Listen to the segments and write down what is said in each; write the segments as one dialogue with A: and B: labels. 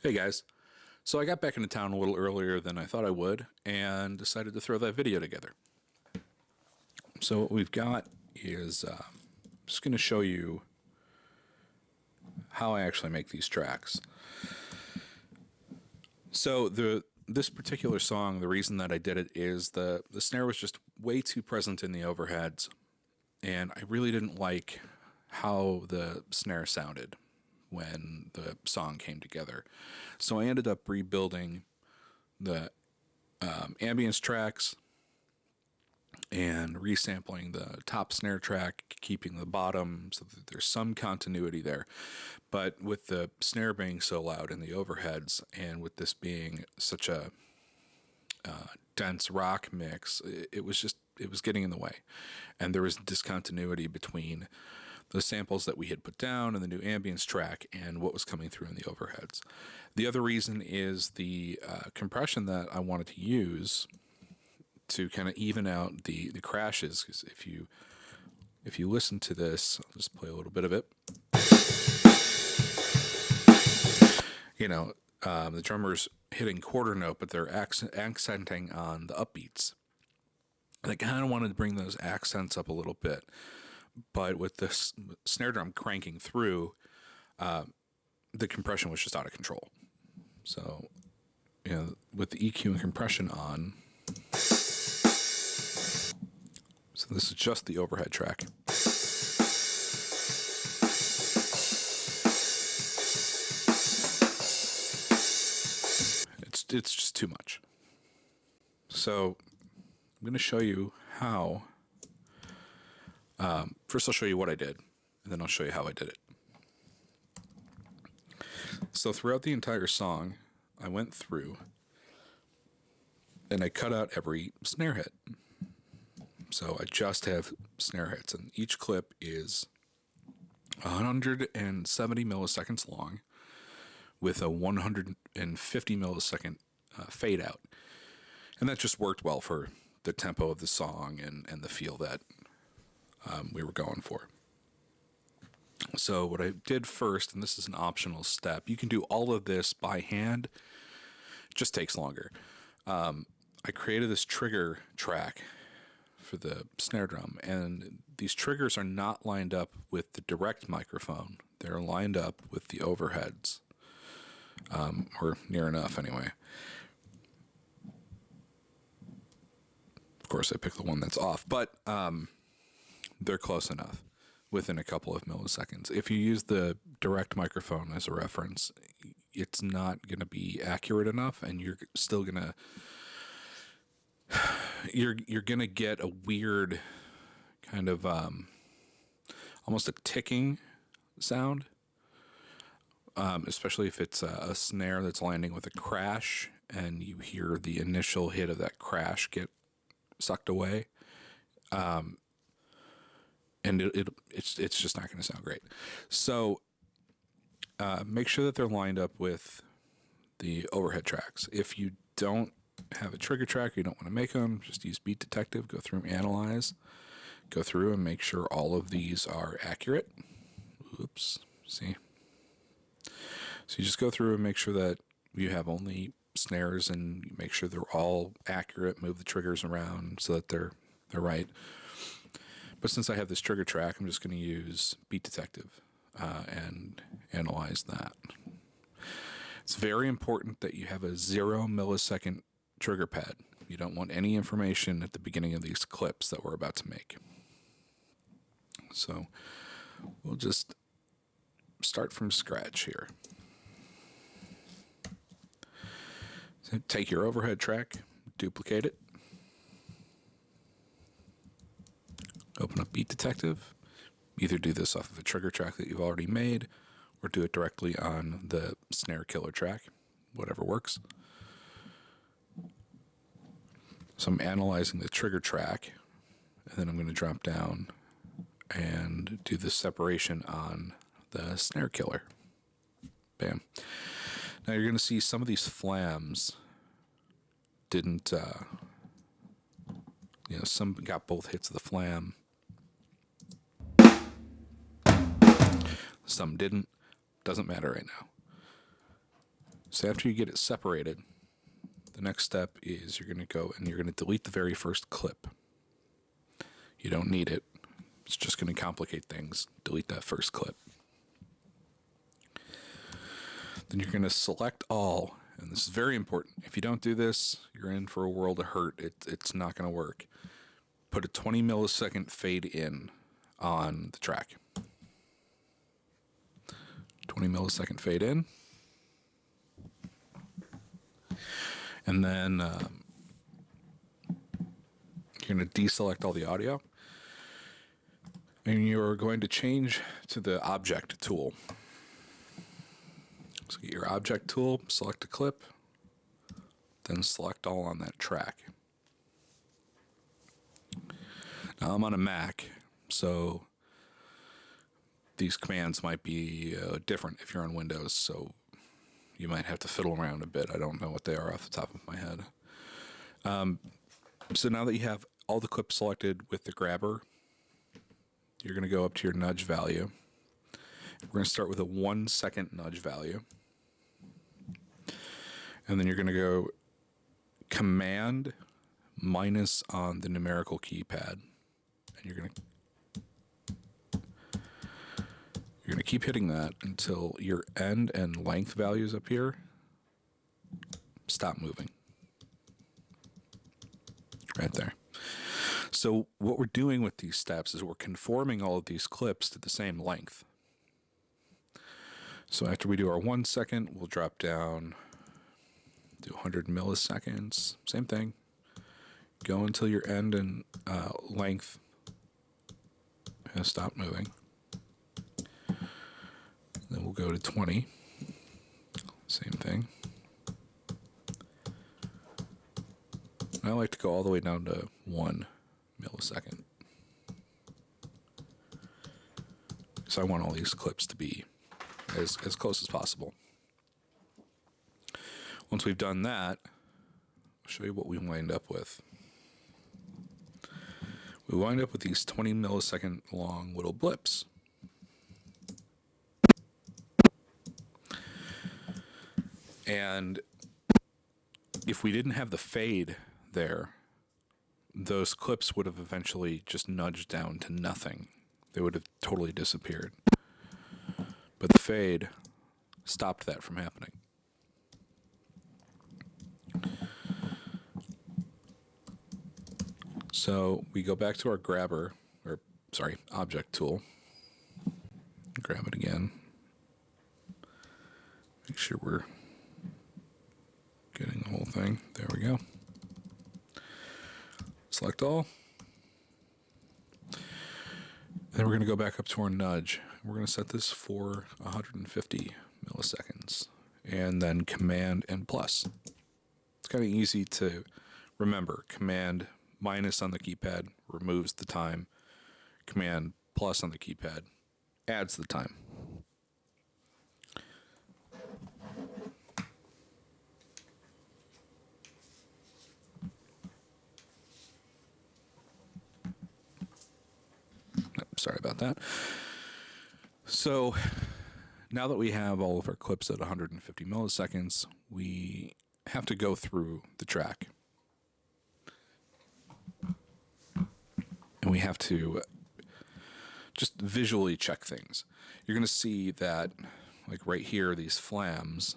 A: Hey guys, so I got back into town a little earlier than I thought I would and decided to throw that video together. So what we've got is just going to show you how I actually make these tracks. So this particular song, the reason that I did it is the snare was just way too present in the overheads, and I really didn't like how the snare sounded when the song came together. So I ended up rebuilding the ambience tracks and resampling the top snare track, keeping the bottom so that there's some continuity there. But with the snare being so loud in the overheads, and with this being such a dense rock mix, it was getting in the way, and there was discontinuity between the samples that we had put down in the new ambience track and what was coming through in the overheads. The other reason is the compression that I wanted to use to kind of even out the crashes. Because if you listen to this, I'll just play a little bit of it. You know, the drummer's hitting quarter note, but they're accenting on the upbeats. And I kind of wanted to bring those accents up a little bit. But with this snare drum cranking through, the compression was just out of control. So, with the EQ and compression on, so this is just the overhead track. It's just too much. So I'm going to show you how. First, I'll show you what I did, and then I'll show you how I did it. So throughout the entire song, I went through and I cut out every snare hit. So I just have snare hits, and each clip is 170 milliseconds long with a 150 millisecond fade out. And that just worked well for the tempo of the song and the feel that we were going for. So what I did first, and this is an optional step, you can do all of this by hand, it just takes longer. I created this trigger track for the snare drum, and these triggers are not lined up with the direct microphone. They're lined up with the overheads, or near enough anyway. Of course, I picked the one that's off, but they're close enough, within a couple of milliseconds. If you use the direct microphone as a reference, it's not going to be accurate enough, and you're still going to you're going to get a weird kind of almost a ticking sound, especially if it's a snare that's landing with a crash and you hear the initial hit of that crash get sucked away. And it's just not going to sound great. So make sure that they're lined up with the overhead tracks. If you don't have a trigger track, you don't want to make them, just use Beat Detective, go through and analyze, go through and make sure all of these are accurate. Oops, see? So you just go through and make sure that you have only snares, and you make sure they're all accurate, move the triggers around so that they're right. But since I have this trigger track, I'm just going to use Beat Detective and analyze that. It's very important that you have a 0 millisecond trigger pad. You don't want any information at the beginning of these clips that we're about to make. So we'll just start from scratch here. So take your overhead track, duplicate it. Open up Beat Detective. Either do this off of a trigger track that you've already made, or do it directly on the snare killer track, whatever works. So I'm analyzing the trigger track, and then I'm going to drop down and do the separation on the snare killer. Bam. Now you're going to see some of these flams didn't, some got both hits of the flam. Some didn't. Doesn't matter right now. So after you get it separated, the next step is you're going to go and you're going to delete the very first clip. You don't need it. It's just going to complicate things. Delete that first clip. Then you're going to select all, and this is very important. If you don't do this, you're in for a world of hurt. It's not going to work. Put a 20 millisecond fade in on the track. 20 millisecond fade in. And then you're going to deselect all the audio. And you're going to change to the object tool. So get your object tool, select a clip, then select all on that track. Now I'm on a Mac, so these commands might be different if you're on Windows, so you might have to fiddle around a bit. I don't know what they are off the top of my head. So now that you have all the clips selected with the grabber, you're going to go up to your nudge value. We're going to start with a 1 second nudge value. And then you're going to go Command minus on the numerical keypad. And you're going to keep hitting that until your end and length values up here stop moving. Right there. So what we're doing with these steps is we're conforming all of these clips to the same length. So after we do our 1 second, we'll drop down to 100 milliseconds. Same thing. Go until your end and length has stopped moving. Then we'll go to 20. Same thing. I like to go all the way down to 1 millisecond. So I want all these clips to be as close as possible. Once we've done that, I'll show you what we wind up with. We wind up with these 20 millisecond long little blips. And if we didn't have the fade there, those clips would have eventually just nudged down to nothing. They would have totally disappeared. But the fade stopped that from happening. So we go back to our object tool. Grab it again. Make sure we're getting the whole thing. There we go. Select all. Then we're going to go back up to our nudge. We're going to set this for 150 milliseconds. And then Command and plus. It's kind of easy to remember. Command minus on the keypad removes the time. Command plus on the keypad adds the time. Sorry about that. So now that we have all of our clips at 150 milliseconds, we have to go through the track. And we have to just visually check things. You're going to see that, like right here, these flams,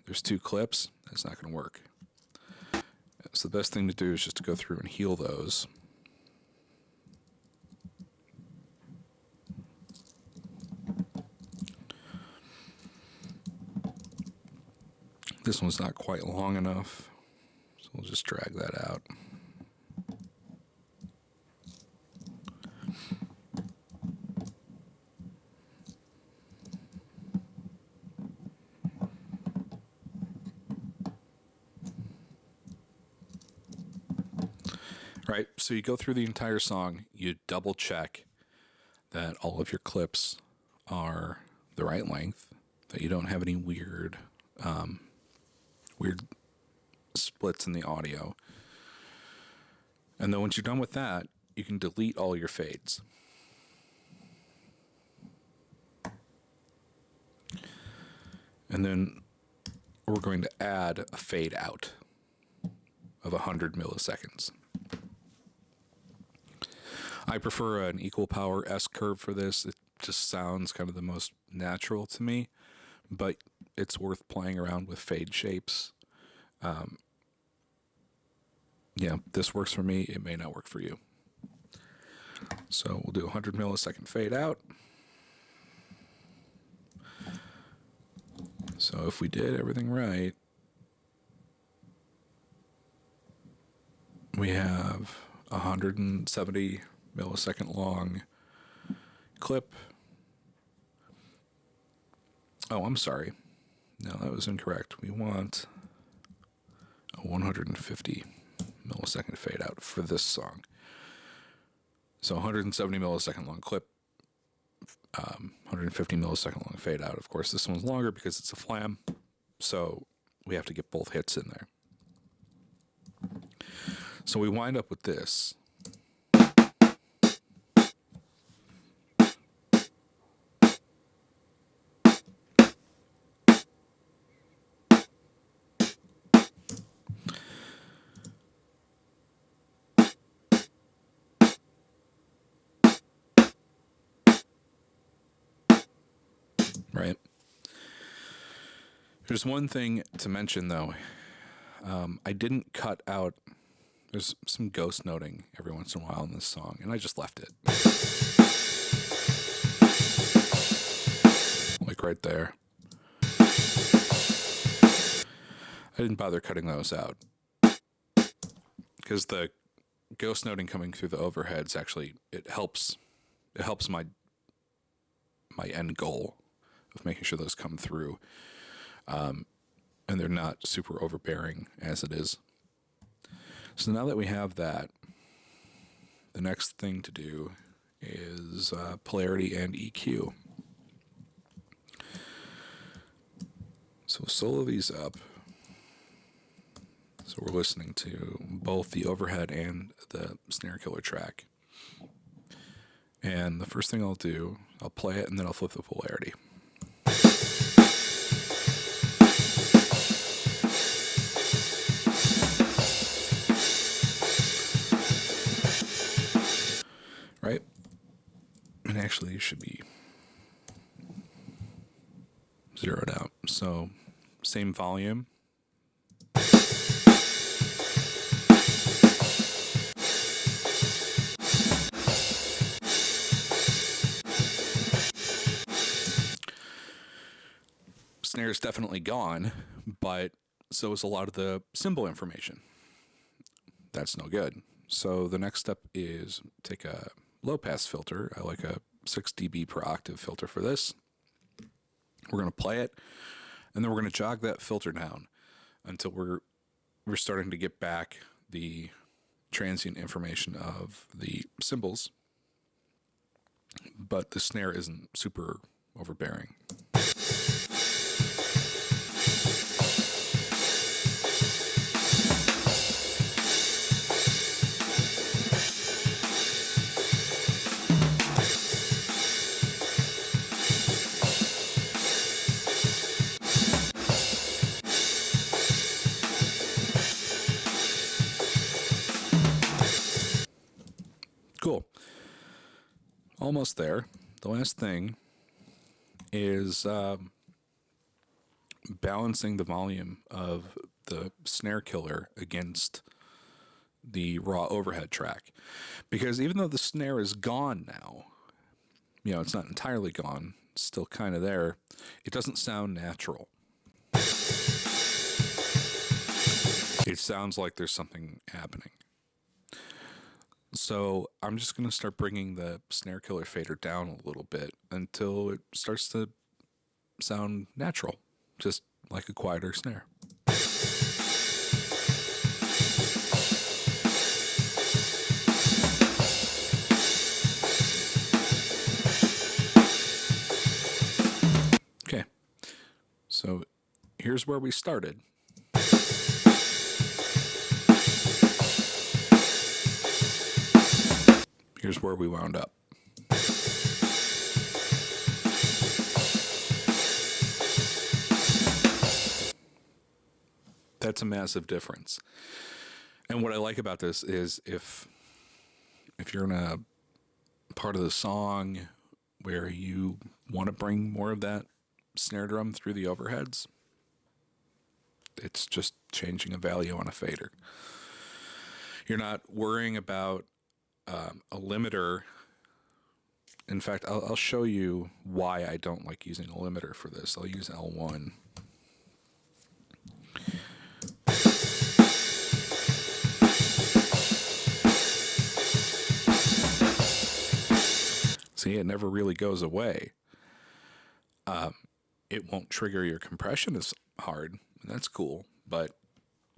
A: there's 2 clips. That's not going to work. So the best thing to do is just to go through and heal those. This one's not quite long enough, so we'll just drag that out. Right, so you go through the entire song, you double check that all of your clips are the right length, that you don't have any weird splits in the audio. And then once you're done with that, you can delete all your fades. And then we're going to add a fade out of 100 milliseconds. I prefer an equal power S curve for this. It just sounds kind of the most natural to me, but it's worth playing around with fade shapes. Yeah, this works for me. It may not work for you. So we'll do 100 millisecond fade out. So if we did everything right, we have 170 millisecond long clip. Oh, I'm sorry. No, that was incorrect. We want a 150 millisecond fade out for this song. So 170 millisecond long clip, 150 millisecond long fade out. Of course, this one's longer because it's a flam, so we have to get both hits in there. So we wind up with this. Right. There's one thing to mention, though. I didn't cut out. There's some ghost noting every once in a while in this song, and I just left it. Like right there. I didn't bother cutting those out because the ghost noting coming through the overheads actually it helps my end goal of making sure those come through, and they're not super overbearing as it is. So now that we have that, the next thing to do is polarity and EQ. So we'll solo these up. So we're listening to both the overhead and the snare killer track. And the first thing I'll do, I'll play it and then I'll flip the polarity. Right? And actually it should be zeroed out. So same volume. Snare's definitely gone, but so is a lot of the cymbal information. That's no good. So the next step is take a low pass filter. I like a 6 dB per octave filter for this. We're going to play it, and then we're going to jog that filter down until we're starting to get back the transient information of the cymbals, but the snare isn't super overbearing. Cool. Almost there. The last thing is balancing the volume of the snare killer against the raw overhead track. Because even though the snare is gone now, it's not entirely gone, it's still kind of there, it doesn't sound natural. It sounds like there's something happening. So I'm just going to start bringing the snare killer fader down a little bit until it starts to sound natural, just like a quieter snare. Okay, so here's where we started. Here's where we wound up. That's a massive difference. And what I like about this is if you're in a part of the song where you want to bring more of that snare drum through the overheads, it's just changing a value on a fader. You're not worrying about a limiter. In fact, I'll show you why I don't like using a limiter for this. I'll use L1. See, it never really goes away. It won't trigger your compression as hard, and that's cool, but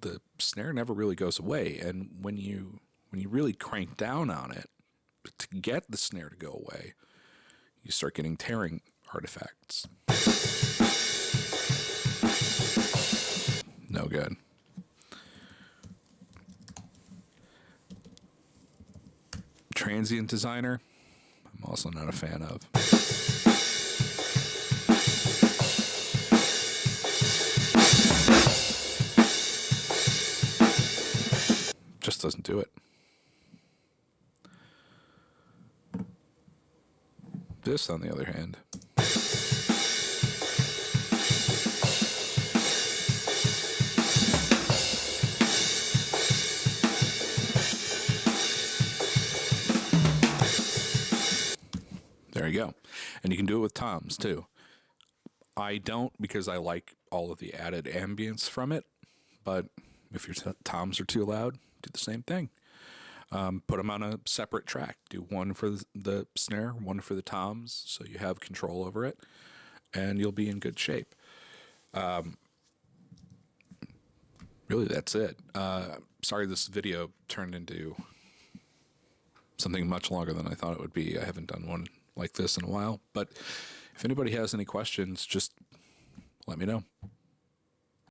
A: the snare never really goes away. And when you really crank down on it to get the snare to go away, you start getting tearing artifacts. No good. Transient designer, I'm also not a fan of. Just doesn't do it. This, on the other hand, there you go. And you can do it with toms too. I don't, because I like all of the added ambience from it, but if your toms are too loud, do the same thing. Put them on a separate track. Do one for the snare, one for the toms, so you have control over it, and you'll be in good shape. Really, that's it. Sorry this video turned into something much longer than I thought it would be. I haven't done one like this in a while, but if anybody has any questions, just let me know.